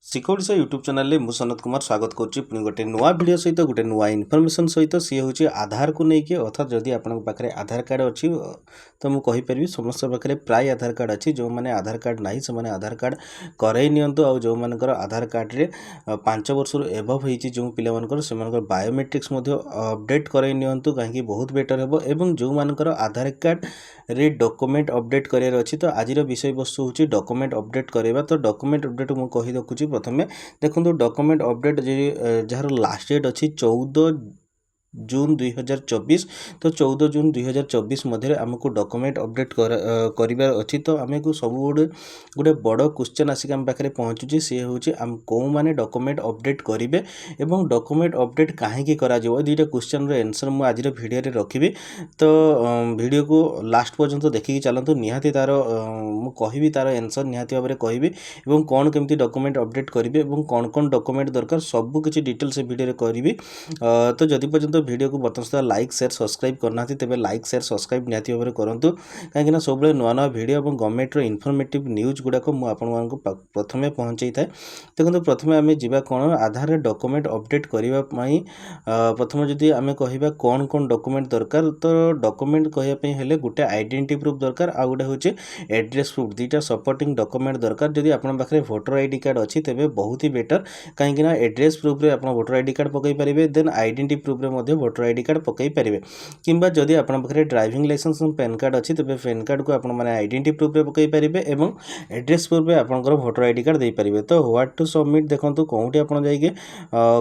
शिखोड़िशा YouTube channel रे मु सनत कुमार स्वागत करुच्ची पुणी गोटे नुआ वीडियो सहित गोटे नुआ इनफॉरमेशन सहित सी हूँ आधार को लेकिन अर्थात जदि आपन पाखे आधार कार्ड अच्छी तो मुझे कहीपरि समस्त पाखे प्राय आधार कार्ड अच्छी जो मैंने आधार कार्ड ना से आधार कार्ड करई नियंतु आ जो मानकर आधार कार्ड रे 5 वर्ष एभव होती जो पिलामानकर से बायोमेट्रिक्स अपडेट करई नियंतु कहीं बहुत बेटर हेबो एवं जो मानकर आधार कार्ड रे डॉक्यूमेंट अपडेट करार अच्छी तो आज विषय वस्तु हूँ डॉक्यूमेंट अपडेट करवा तो डॉक्यूमेंट अपडेट मुझे कही रखुच्छी प्रथमे देखो डॉक्यूमेंट अपडेट जार लास्ट डेट अच्छी 14 जून 2024 तो 14 जून 2024 मध्य आमको डॉक्यूमेंट अपडेट करार अच्छी तो आम को सब गोटे बड़ क्वेश्चन आसिक आम पाखे पहुँचुची सी हूँ कौ मैंने डॉक्यूमेंट अपडेट करेंगे और डॉक्यूमेंट अपडेट कहीं कर दुईटा क्वेश्चन आंसर मुझे आज भिडियो रखी तो वीडियो को लास्ट पर्यंत देखिए चलतु निहाती तार मुझे तार आंसर निहाती भाव में कहि कौन केमती डॉक्यूमेंट अपडेट करेंगे और कौन कौन डॉक्यूमेंट दरकार सब किसी डिटेल से वीडियो करी तो जदि पर्यंत वीडियो को बर्तमान सुधा लाइक शेयर सब्सक्राइब करना तेज लाइक शेयर सब्सक्राइब निहाती भाव में करूँ कहीं सब नुआ नुआ वीडियो और गवर्नमेंट इनफॉर्मेटिव न्यूज गुड़ाक मुझे प्रथम पहुँचे था देखो प्रथम आम जा कौन आधार डॉक्यूमेंट अपडेट करने प्रथम जदि आम कह कौन कौन डॉक्यूमेंट दरकार तो डॉक्यूमेंट कहवाई गोटे आइडेंटिटी प्रूफ दरकार आ गोटे हूँ एड्रेस प्रूफ दुईटा सपोर्टिंग डॉक्यूमेंट दरकार जदि आपन पाखे वोटर आईडी कार्ड अच्छी तेज बहुत ही बेटर कहीं एड्रेस प्रूफ रे आप वोटर आईडी कार्ड पकई पारे देन आइडेंटिटी प्रूफ रे वोटर आईडी कार्ड पकई पारे किंबा जदि आपन पाखे ड्राइविंग लाइसेंस पैन कार्ड अच्छी तेज पैन कार्ड को आप आइडेंटिटी प्रूफ रे पकई पारे और एड्रेस प्रूफ रे आपनकर वोटर आईडी कार्ड दे पारे तो व्हाट टू सबमिट देखो कौटी आप जाइए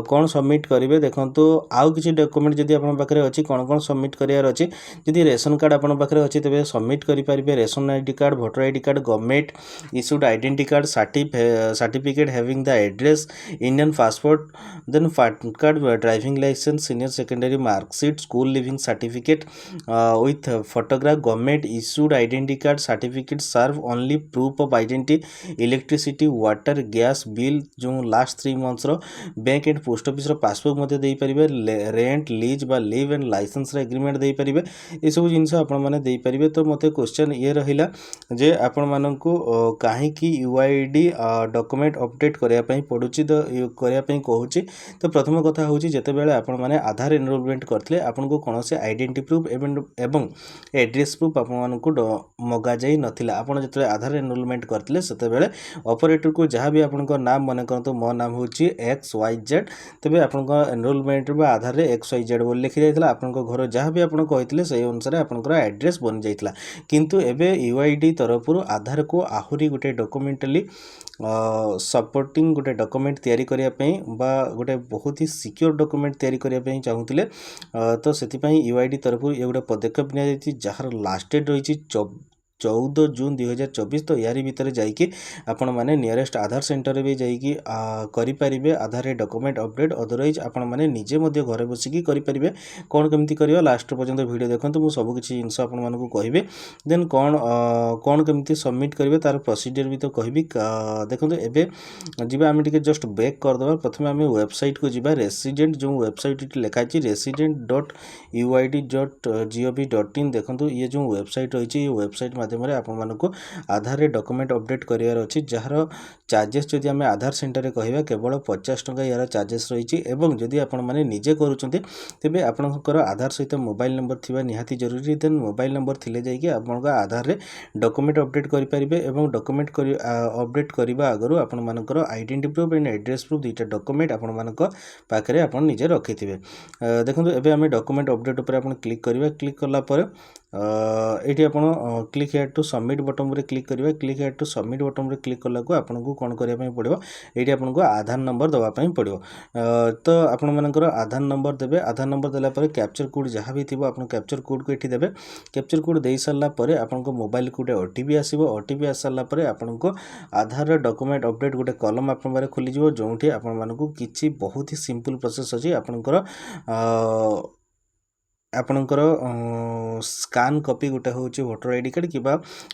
कौन सबमिट करेंगे देखो आउ किसी डॉक्यूमेंट जदि आपन पाखे अच्छी कौन कौन सबमिट करार अच्छी जदि रेशन कार्ड आपन पाखे अच्छी तेज सबमिट करेंगे ration ID card voter ID card government issued identity card certificate having the address Indian passport then PAN card driving licence senior secondary marksheet school leaving certificate with photograph government issued identity card certificate serve only proof of identity electricity water gas bill जो last 3 months bank and post office passbook दे पारे rent lease बा leave and licence agreement दे पारे ये सब जिनस आपरे तो मत क्वेश्चन ये रहा जे आपण मानकु कहीं यूआईडी डॉक्यूमेंट अपडेट करने पड़ुची तो करने कहूँ तो प्रथम कथा हूँ जिते बड़े आपण मैंने आधार एनरोलमेंट करते आपन को कौन से आइडेंटिटी प्रूफ एवं एड्रेस प्रूफ आपको मगा जाई नथिला आपण जिते आधार एनरोलमेंट करते से ऑपरेटर को जहाँ भी आपण नाम मन करते मो नाम हूँ XYZ तेज आपण एनरोलमेंट आधार XYZ बोल लिखी जाता आपन घर जहाँ भी आप कहते से अनुसार आपंकर एड्रेस बनी जाता किंतु एबे यूआईडी तरफ आधार को आहुरी गोटे डॉक्यूमेंटली सपोर्टिंग गोटे डॉक्यूमेंट तैयारी करने बा गोटे बहुत ही सिक्योर डॉक्यूमेंट तैयारी करने चाहूँगे तो से यूआईडी तरफ ये गोटे पदक्षेप नि जार लास्ट डेट रही 14 जून 2024 तो यारी भितर जाइए आपण मैंने नियरेस्ट आधार सेंटर भी जाइए करें आधार डॉक्यूमेंट अपडेट अदरवाइज आपण मैंने निजे घर बसिकी करें कौन केमती कर लास्ट पर्यंत वीडियो देखो मुझे सब किसी जिनस आपको कहे देन कौन कौन केमती सबमिट करेंगे तार प्रोसीजर भी तो कहबी देखो एवं जी आम टे जस्ट बैक करदे प्रथम आम वेबसाइट को जी रेसिडेंट जो वेबसाइट लिखाई resident.uid.gov.in देखो ये जो वेबसाइट रही वेबसाइट माध्यम आपको आधार डॉक्यूमेंट अपडेट करार अच्छी जार चार्जेस जदि आम आधार सेंटर कह केवल 50 टंका यार चार्जेस रही एवं जदि आपण मैंने निजे करुँच तेज आपंकर आधार सहित मोबाइल नंबर थी निहाती जरूरी देन मोबाइल नंबर थिले जाइए आप आधार रे डॉक्यूमेंट अपडेट करेंगे और डॉक्यूमेंट अपडेट करने आगु आपर identity proof and address proof दुईटा डॉक्यूमेंट आपरे आप निजे रखी थे देखो एवं आम डॉक्यूमेंट अपडेट उपर क्लिक करवा क्लिक कलापर ये आप click here to submit button रे क्लिक करिवा click here to submit button रे क्लिक कला को आपको कौन करने पड़ो ये आपको आधार नंबर दवापाई पड़ो तो आपण मानकर आधार नंबर देवे आधार नंबर देलापर कैप्चर कोड जहाँ भी थी आप कैप्चर कोड को ये देवे कैप्चर कोड दे सारापर आपको मोबाइल को गोटे ओटीपी आसो ओटीपी आस सारापर आपको आधार डॉक्यूमेंट अपडेट गोटे कलम आप खोलीज जो आपको किसी बहुत ही सिंपल प्रोसेस अच्छी आपंकर ଆପଣଙ୍କର ସ୍କାନ୍ କପି ଗୋଟେ ହେଉଛି ଭୋଟର ଆଇ ଡି କାର୍ଡ଼ କିମ୍ବା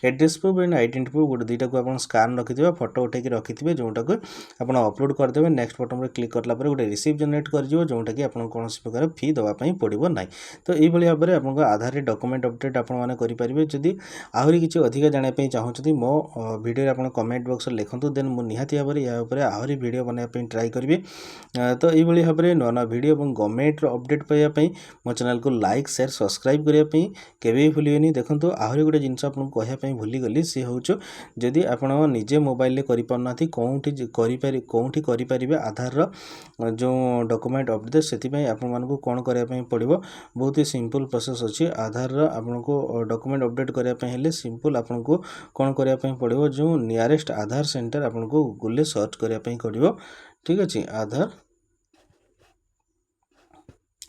address proof and identity proof ଗୋଟେ ଦୁଇଟାକୁ ଆପଣ ସ୍କାନ୍ ରଖିଥିବେ ଫଟୋ ଉଠେଇକି ରଖିଥିବେ ଯେଉଁଟାକୁ ଆପଣ ଅପଲୋଡ଼ କରିଦେବେ ନେକ୍ସଟ ବଟନରେ କ୍ଲିକ୍ କରିଲା ପରେ ଗୋଟେ ରିସିପ୍ଟ ଜେନେରେଟ୍ କରିଯିବ ଯେଉଁଟାକି ଆପଣଙ୍କୁ କୌଣସି ପ୍ରକାର ଫି ଦେବା ପାଇଁ ପଡ଼ିବ ନାହିଁ। ତ ଏଇଭଳି ଭାବରେ ଆପଣଙ୍କ ଆଧାରରେ ଡକୁମେଣ୍ଟ ଅପଡେଟ୍ ଆପଣମାନେ କରିପାରିବେ। ଯଦି ଆହୁରି କିଛି ଅଧିକା ଜାଣିବା ପାଇଁ ଚାହୁଁଛନ୍ତି ମୋ ଭିଡ଼ିଓରେ ଆପଣ କମେଣ୍ଟ ବକ୍ସରେ ଲେଖନ୍ତୁ ଦେନ୍ ମୁଁ ନିହାତି ଭାବରେ ଏହା ଉପରେ ଆହୁରି ଭିଡ଼ିଓ ବନାଇବା ପାଇଁ ଟ୍ରାଏ କରିବି। ତ ଏଇଭଳି ଭାବରେ ନୂଆ ନୂଆ ଭିଡ଼ିଓ ଏବଂ ଗଭର୍ଣ୍ଣମେଣ୍ଟର ଅପଡେଟ୍ ପାଇବା ପାଇଁ ମୋ ଚ୍ୟାନେଲକୁ ଲାଇକ୍ ସେୟାର ସବସ୍କ୍ରାଇବ୍ କରିବା ପାଇଁ କେବେ ବି ଭୁଲିବେନି। ଦେଖନ୍ତୁ ଆହୁରି ଗୋଟେ ଜିନିଷ ଆପଣଙ୍କୁ କହିବା ପାଇଁ ଭୁଲିଗଲି, ସେ ହେଉଛି ଯଦି ଆପଣ ନିଜେ ମୋବାଇଲରେ କରିପାରୁନାହାନ୍ତି କେଉଁଠି କରିପାରିବେ ଆଧାରର ଯେଉଁ ଡକୁମେଣ୍ଟ ଅପଡେଟ୍, ସେଥିପାଇଁ ଆପଣମାନଙ୍କୁ କ'ଣ କରିବା ପାଇଁ ପଡ଼ିବ, ବହୁତ ହି ସିମ୍ପଲ୍ ପ୍ରୋସେସ୍ ଅଛି। ଆଧାରର ଆପଣଙ୍କୁ ଡକୁମେଣ୍ଟ ଅପଡେଟ୍ କରିବା ପାଇଁ ହେଲେ ସିମ୍ପଲ୍ ଆପଣଙ୍କୁ କ'ଣ କରିବା ପାଇଁ ପଡ଼ିବ, ଯେଉଁ ନିୟରେଷ୍ଟ ଆଧାର ସେଣ୍ଟର ଆପଣଙ୍କୁ ଗୁଗଲରେ ସର୍ଚ୍ଚ କରିବା ପାଇଁ ପଡ଼ିବ। ଠିକ୍ ଅଛି, ଆଧାର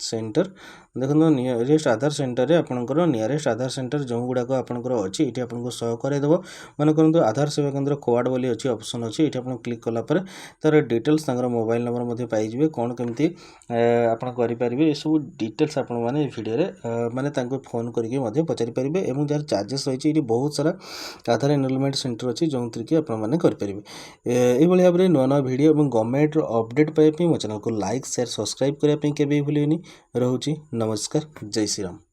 ସେଣ୍ଟର ଦେଖନ୍ତୁ ନିୟରେଷ୍ଟ ଆଧାର ସେଣ୍ଟରରେ ଆପଣଙ୍କର ନିୟରେଷ୍ଟ ଆଧାର ସେଣ୍ଟର ଯେଉଁ ଗୁଡ଼ାକ ଆପଣଙ୍କର ଅଛି ଏଠି ଆପଣଙ୍କୁ ସହ କରାଇଦେବ। ମନେ କରନ୍ତୁ ଆଧାର ସେବା କେନ୍ଦ୍ର କୋଆଡ଼ ବୋଲି ଅଛି, ଅପସନ୍ ଅଛି, ଏଠି ଆପଣ କ୍ଲିକ୍ କଲା ପରେ ତାର ଡିଟେଲ୍ସ ତାଙ୍କର ମୋବାଇଲ ନମ୍ବର ମଧ୍ୟ ପାଇଯିବେ, କ'ଣ କେମିତି ଆପଣ କରିପାରିବେ ଏସବୁ ଡିଟେଲ୍ସ ଆପଣମାନେ ଏ ଭିଡ଼ିଓରେ ମାନେ ତାଙ୍କୁ ଫୋନ୍ କରିକି ମଧ୍ୟ ପଚାରିପାରିବେ। ଏବଂ ଯାହାର ଚାର୍ଜେସ୍ ରହିଛି ଏଠି ବହୁତ ସାରା ଆଧାର ଏନରୋଲମେଣ୍ଟ ସେଣ୍ଟର ଅଛି ଯେଉଁଥିରେ କି ଆପଣମାନେ କରିପାରିବେ। ଏଇଭଳି ଭାବରେ ନୂଆ ନୂଆ ଭିଡ଼ିଓ ଏବଂ ଗଭର୍ଣ୍ଣମେଣ୍ଟର ଅପଡେଟ୍ ପାଇବା ପାଇଁ ମୋ ଚ୍ୟାନେଲକୁ ଲାଇକ୍ ସେୟାର ସବସ୍କ୍ରାଇବ୍ କରିବା ପାଇଁ କେବେ ବି ଭୁଲିବେନି। ରହୁଛି, ନମସ୍କାର, ଜୟ ଶ୍ରୀରାମ।